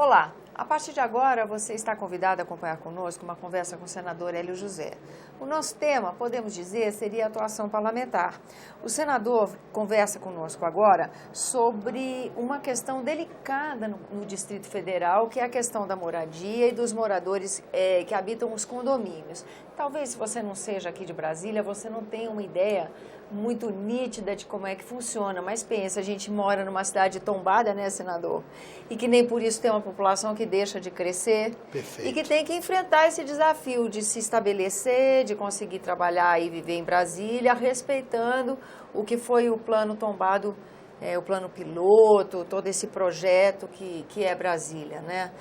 Olá, a partir de agora você está convidado a acompanhar conosco uma conversa com o senador Hélio José. O nosso tema, podemos dizer, seria a atuação parlamentar. O senador conversa conosco agora sobre uma questão delicada no Distrito Federal, que é a questão da moradia e dos moradores que habitam os condomínios. Talvez, se você não seja aqui de Brasília, você não tenha uma ideia muito nítida de como é que funciona, mas pensa, a gente mora numa cidade tombada, né, senador? E que nem por isso tem uma população que deixa de crescer. Perfeito. E que tem que enfrentar esse desafio de se estabelecer, de conseguir trabalhar e viver em Brasília, respeitando o que foi o plano tombado, o plano piloto, todo esse projeto que é Brasília, né?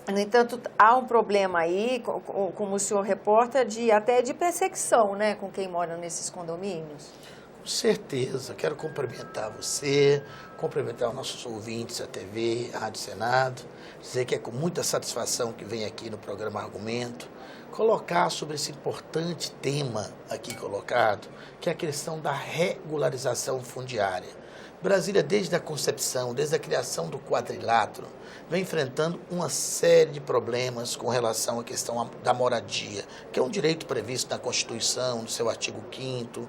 No entanto, há um problema aí, como o senhor reporta, até de perseguição, né, com quem mora nesses condomínios. Com certeza. Quero cumprimentar você, cumprimentar os nossos ouvintes da TV, a Rádio Senado, dizer que é com muita satisfação que vem aqui no programa Argumento, colocar sobre esse importante tema aqui colocado, que é a questão da regularização fundiária. Brasília, desde a concepção, desde a criação do quadrilátero, vem enfrentando uma série de problemas com relação à questão da moradia, que é um direito previsto na Constituição, no seu artigo 5º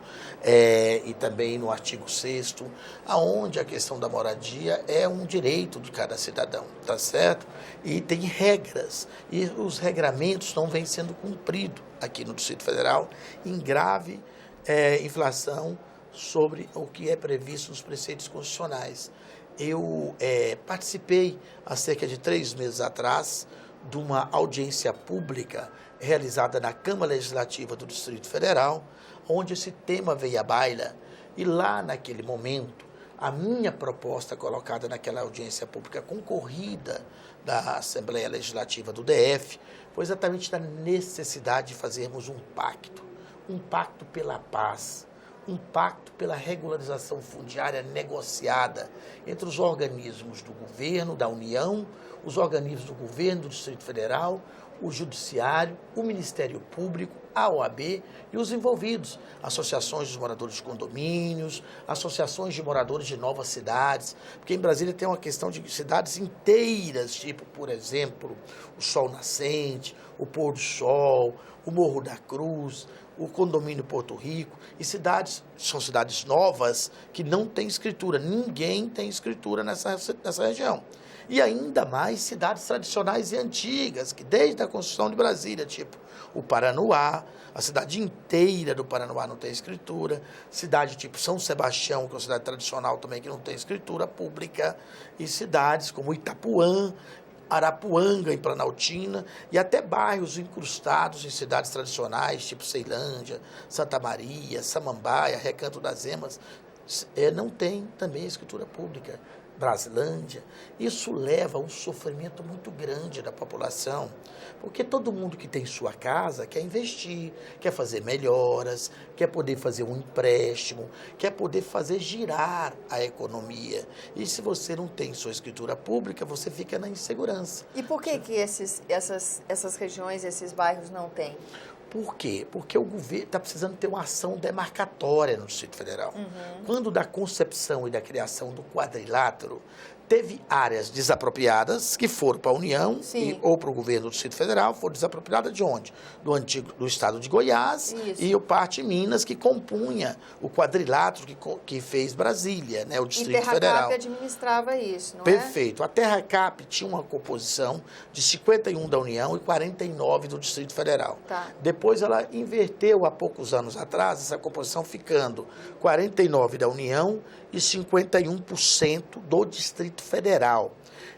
e também no artigo 6º, aonde a questão da moradia é um direito de cada cidadão, tá certo? E tem regras, e os regramentos não vêm sendo cumpridos aqui no Distrito Federal, em grave inflação sobre o que é previsto nos preceitos constitucionais. Eu participei, há cerca de 3 meses atrás, de uma audiência pública realizada na Câmara Legislativa do Distrito Federal, onde esse tema veio à baila, e lá naquele momento, a minha proposta colocada naquela audiência pública concorrida da Assembleia Legislativa do DF, foi exatamente da necessidade de fazermos um pacto pela paz, um pacto pela regularização fundiária negociada entre os organismos do governo, da União, os organismos do governo do Distrito Federal, o Judiciário, o Ministério Público, a OAB e os envolvidos, associações dos moradores de condomínios, associações de moradores de novas cidades, porque em Brasília tem uma questão de cidades inteiras, tipo, por exemplo, o Sol Nascente, o Pôr do Sol, o Morro da Cruz, o condomínio Porto Rico, e são cidades novas que não têm escritura, ninguém tem escritura nessa região. E ainda mais cidades tradicionais e antigas, que desde a construção de Brasília, tipo o Paranoá, a cidade inteira do Paranoá não tem escritura, cidade tipo São Sebastião, que é uma cidade tradicional também que não tem escritura pública, e cidades como Itapuã, Arapuanga, em Planaltina, e até bairros incrustados em cidades tradicionais, tipo Ceilândia, Santa Maria, Samambaia, Recanto das Emas, não tem também escritura pública. Brasilândia, isso leva a um sofrimento muito grande da população, porque todo mundo que tem sua casa quer investir, quer fazer melhoras, quer poder fazer um empréstimo, quer poder fazer girar a economia. E se você não tem sua escritura pública, você fica na insegurança. E por que essas regiões, esses bairros não têm? Por quê? Porque o governo está precisando ter uma ação demarcatória no Distrito Federal. Quando da concepção e da criação do quadrilátero, teve áreas desapropriadas que foram para a União ou para o governo do Distrito Federal, foram desapropriadas de onde? Do estado de Goiás. Isso. E o parte Minas, que compunha o quadrilátero que fez Brasília, né, o Distrito Federal. E Terra Cap administrava isso, não é? Perfeito. A Terra Cap tinha uma composição de 51 da União e 49 do Distrito Federal. Tá. Depois ela inverteu há poucos anos atrás, essa composição ficando 49 da União e 51% do Distrito Federal.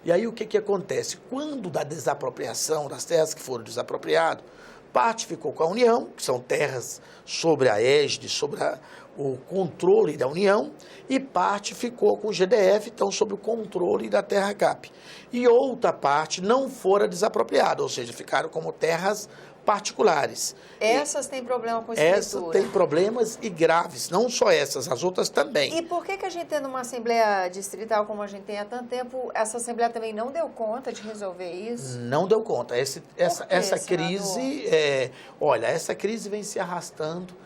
E aí o que acontece? Quando da desapropriação das terras que foram desapropriadas, parte ficou com a União, que são terras sobre a égide, sobre o controle da União, e parte ficou com o GDF, então sob o controle da Terra Cap. E outra parte não fora desapropriada, ou seja, ficaram como terras particulares. Essas têm problema com escritura? Essas têm problemas e graves, não só essas, as outras também. E por que a gente tendo uma Assembleia Distrital como a gente tem há tanto tempo, essa Assembleia também não deu conta de resolver isso? Não deu conta. Essa crise, olha, essa crise vem se arrastando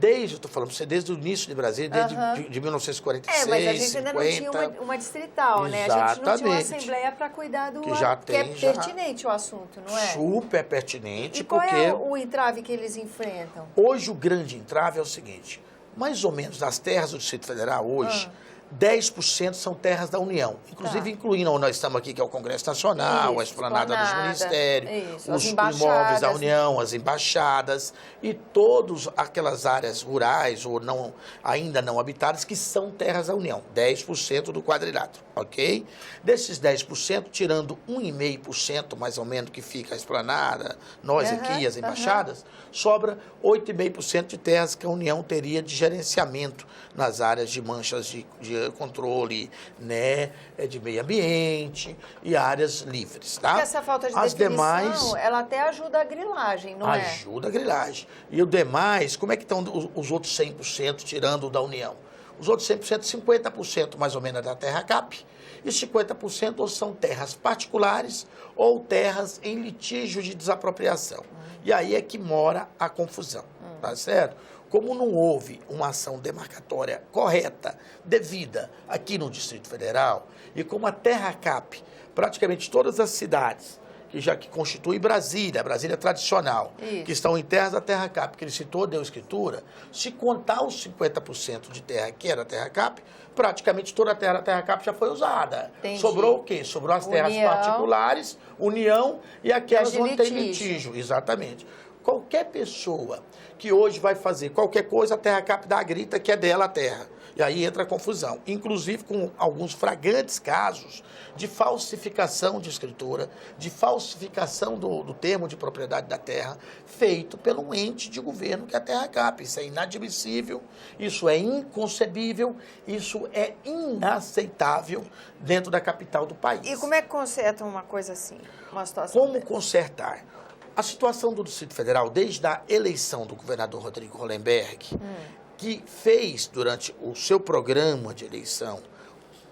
eu estou falando para você, desde o início de Brasília, desde de 1946, mas a gente 50. ainda não tinha uma distrital, né? A gente não tinha uma assembleia para cuidar do... Que é pertinente o assunto, não é? Super pertinente, qual é o entrave que eles enfrentam? Hoje o grande entrave é o seguinte, mais ou menos das terras do Distrito Federal hoje, 10% são terras da União, inclusive incluindo onde nós estamos aqui, que é o Congresso Nacional, a esplanada dos ministérios, os imóveis da União, as embaixadas e todas aquelas áreas rurais ou ainda não habitadas que são terras da União, 10% do quadrilátero, ok? Desses 10%, tirando 1,5% mais ou menos que fica a esplanada, nós aqui, as embaixadas, sobra 8,5% de terras que a União teria de gerenciamento nas áreas de manchas de controle, né, de meio ambiente e áreas livres, tá? Porque essa falta de definição, ela até ajuda a grilagem, não é? Ajuda a grilagem. E o demais, como é que estão os outros 100% tirando o da União? Os outros 100%, 50% mais ou menos da terra CAP e 50% ou são terras particulares ou terras em litígio de desapropriação. E aí é que mora a confusão, tá certo? Como não houve uma ação demarcatória correta, devida aqui no Distrito Federal, e como a terra CAP, praticamente todas as cidades que constitui Brasília, a Brasília tradicional, que estão em terras da terra CAP, que ele citou, deu escritura, se contar os 50% de terra que era a terra CAP, praticamente toda a terra da terra CAP já foi usada. Entendi. Sobrou o quê? Sobrou as terras particulares, União e aquelas onde tem litígio. Exatamente. Qualquer pessoa que hoje vai fazer qualquer coisa, a terra CAP dá a grita que é dela a terra. E aí entra a confusão. Inclusive com alguns flagrantes casos de falsificação de escritura, de falsificação do termo de propriedade da terra, feito pelo ente de governo que é a terra CAP. Isso é inadmissível, isso é inconcebível, isso é inaceitável dentro da capital do país. E como é que conserta uma coisa assim? Uma situação Como consertar? A situação do Distrito Federal, desde a eleição do governador Rodrigo Hollenberg, que fez, durante o seu programa de eleição,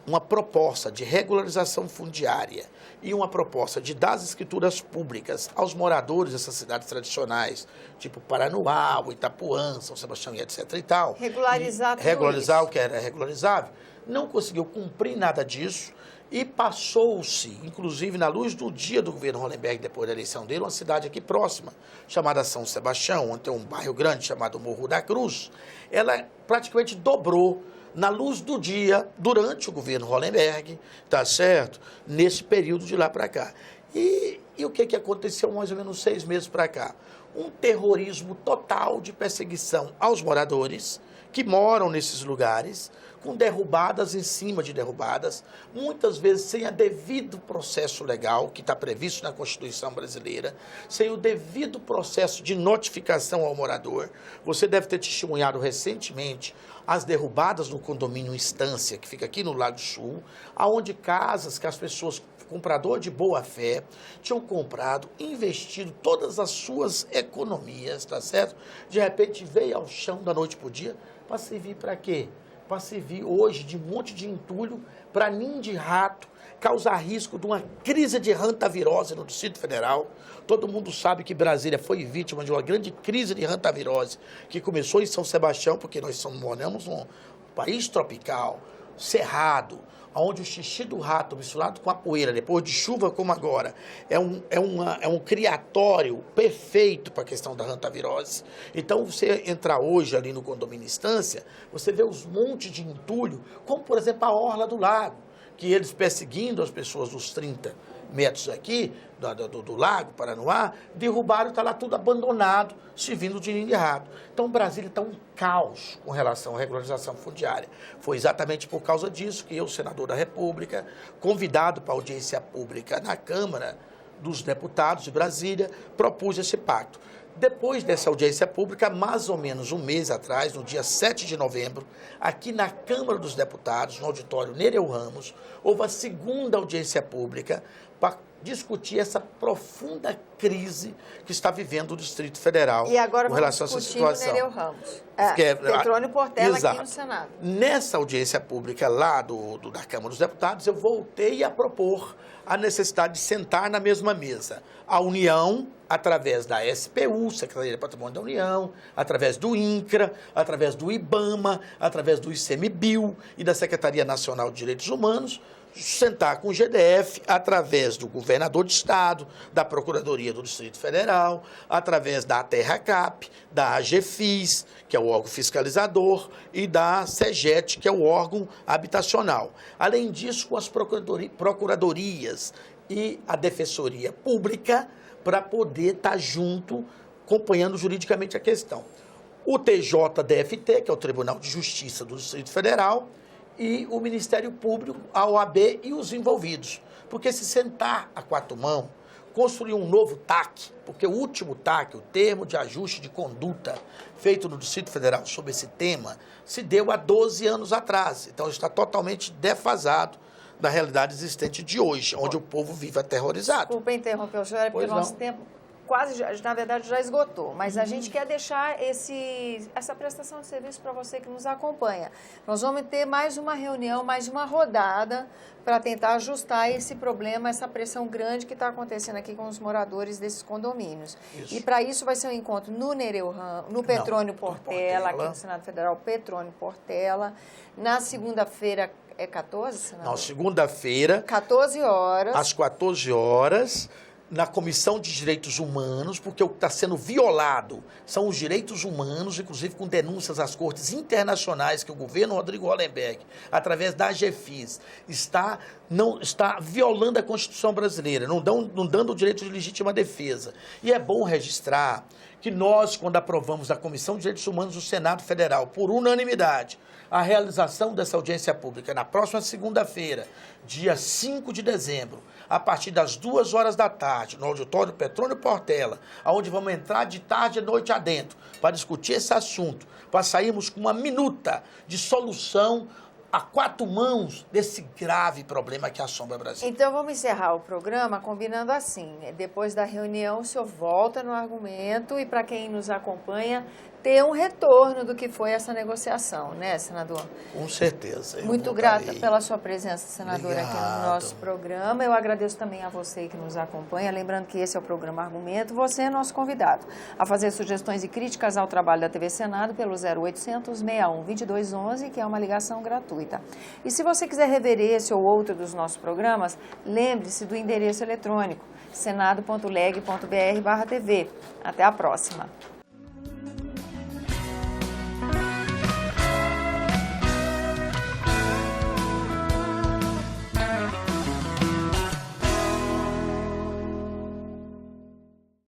uma proposta de regularização fundiária e uma proposta de dar as escrituras públicas aos moradores dessas cidades tradicionais, tipo Paranoá, Itapuã, São Sebastião e etc. e tal. Regularizar tudo regularizar o que era regularizável. Não conseguiu cumprir nada disso. E passou-se, inclusive na luz do dia do governo Hollenberg, depois da eleição dele, uma cidade aqui próxima, chamada São Sebastião, onde tem um bairro grande chamado Morro da Cruz. Ela praticamente dobrou na luz do dia, durante o governo Hollenberg, tá certo? Nesse período de lá para cá. E o que aconteceu mais ou menos 6 meses para cá? Um terrorismo total de perseguição aos moradores que moram nesses lugares, com derrubadas em cima de derrubadas, muitas vezes sem a devido processo legal que está previsto na Constituição brasileira, sem o devido processo de notificação ao morador. Você deve ter testemunhado recentemente as derrubadas no condomínio Instância, que fica aqui no Lago Sul, aonde casas que as pessoas, comprador de boa fé, tinham comprado, investido todas as suas economias, tá certo? De repente veio ao chão da noite para o dia, para servir para quê? Para servir hoje de um monte de entulho para ninho de rato, causar risco de uma crise de hantavirose no Distrito Federal. Todo mundo sabe que Brasília foi vítima de uma grande crise de hantavirose que começou em São Sebastião, porque nós moramos num país tropical, cerrado, onde o xixi do rato misturado com a poeira, depois de chuva como agora, é um criatório perfeito para a questão da hantavirose. Então, você entrar hoje ali no condomínio Instância, você vê os montes de entulho, como, por exemplo, a orla do lago, que eles perseguindo as pessoas dos 30 metros aqui, do Lago Paranoá, derrubaram, está lá tudo abandonado, servindo de ninho de rato. Então, Brasília está um caos com relação à regularização fundiária. Foi exatamente por causa disso que eu, senador da República, convidado para audiência pública na Câmara dos Deputados de Brasília, propus esse pacto. Depois dessa audiência pública, mais ou menos um mês atrás, no dia 7 de novembro, aqui na Câmara dos Deputados, no auditório Nereu Ramos, houve a segunda audiência pública para discutir essa profunda crise que está vivendo o Distrito Federal e agora com relação a essa situação. Nereu Ramos. Petrônio Portela aqui no Senado. Nessa audiência pública lá da Câmara dos Deputados, eu voltei a propor a necessidade de sentar na mesma mesa. A União, através da SPU, Secretaria de Patrimônio da União, através do INCRA, através do IBAMA, através do ICMBio e da Secretaria Nacional de Direitos Humanos, sentar com o GDF, através do governador de estado, da Procuradoria do Distrito Federal, através da TerraCap, da AGFIS, que é o órgão fiscalizador, e da SEGET, que é o órgão habitacional. Além disso, com as procuradorias e a Defensoria Pública, para poder estar junto, acompanhando juridicamente a questão. O TJDFT, que é o Tribunal de Justiça do Distrito Federal, e o Ministério Público, a OAB e os envolvidos. Porque se sentar a quatro mãos, construir um novo TAC, porque o último TAC, o termo de ajuste de conduta feito no Distrito Federal sobre esse tema, se deu há 12 anos atrás. Então está totalmente defasado da realidade existente de hoje, onde o povo vive aterrorizado. Desculpa interromper o senhor, porque o nosso tempo quase, na verdade, já esgotou. Mas a gente quer deixar essa prestação de serviço para você que nos acompanha. Nós vamos ter mais uma reunião, mais uma rodada para tentar ajustar esse problema, essa pressão grande que está acontecendo aqui com os moradores desses condomínios. Isso. E para isso vai ser um encontro no Nereu Ramos, no Petrônio Portela, aqui no Senado Federal, Petrônio Portela. Na segunda-feira, é 14, senador? Não, segunda-feira. 14 horas. Às 14 horas. Na Comissão de Direitos Humanos, porque o que está sendo violado são os direitos humanos, inclusive com denúncias às cortes internacionais que o governo Rodrigo Hollenberg, através da AGFIS, está violando a Constituição brasileira, não dando o direito de legítima defesa. E é bom registrar que nós, quando aprovamos a Comissão de Direitos Humanos do Senado Federal, por unanimidade, a realização dessa audiência pública na próxima segunda-feira, dia 5 de dezembro, a partir das 2 horas da tarde, no auditório Petrônio Portela, onde vamos entrar de tarde e noite adentro para discutir esse assunto, para sairmos com uma minuta de solução a quatro mãos desse grave problema que assombra o Brasil. Então, vamos encerrar o programa combinando assim. Depois da reunião, o senhor volta no argumento e, para quem nos acompanha, ter um retorno do que foi essa negociação, né, senador? Com certeza. Muito grata pela sua presença, senadora, Obrigado. aqui no nosso programa. Eu agradeço também a você que nos acompanha. Lembrando que esse é o programa Argumento. Você é nosso convidado a fazer sugestões e críticas ao trabalho da TV Senado pelo 0800 61 2211, que é uma ligação gratuita. E se você quiser rever esse ou outro dos nossos programas, lembre-se do endereço eletrônico senado.leg.br/TV. Até a próxima.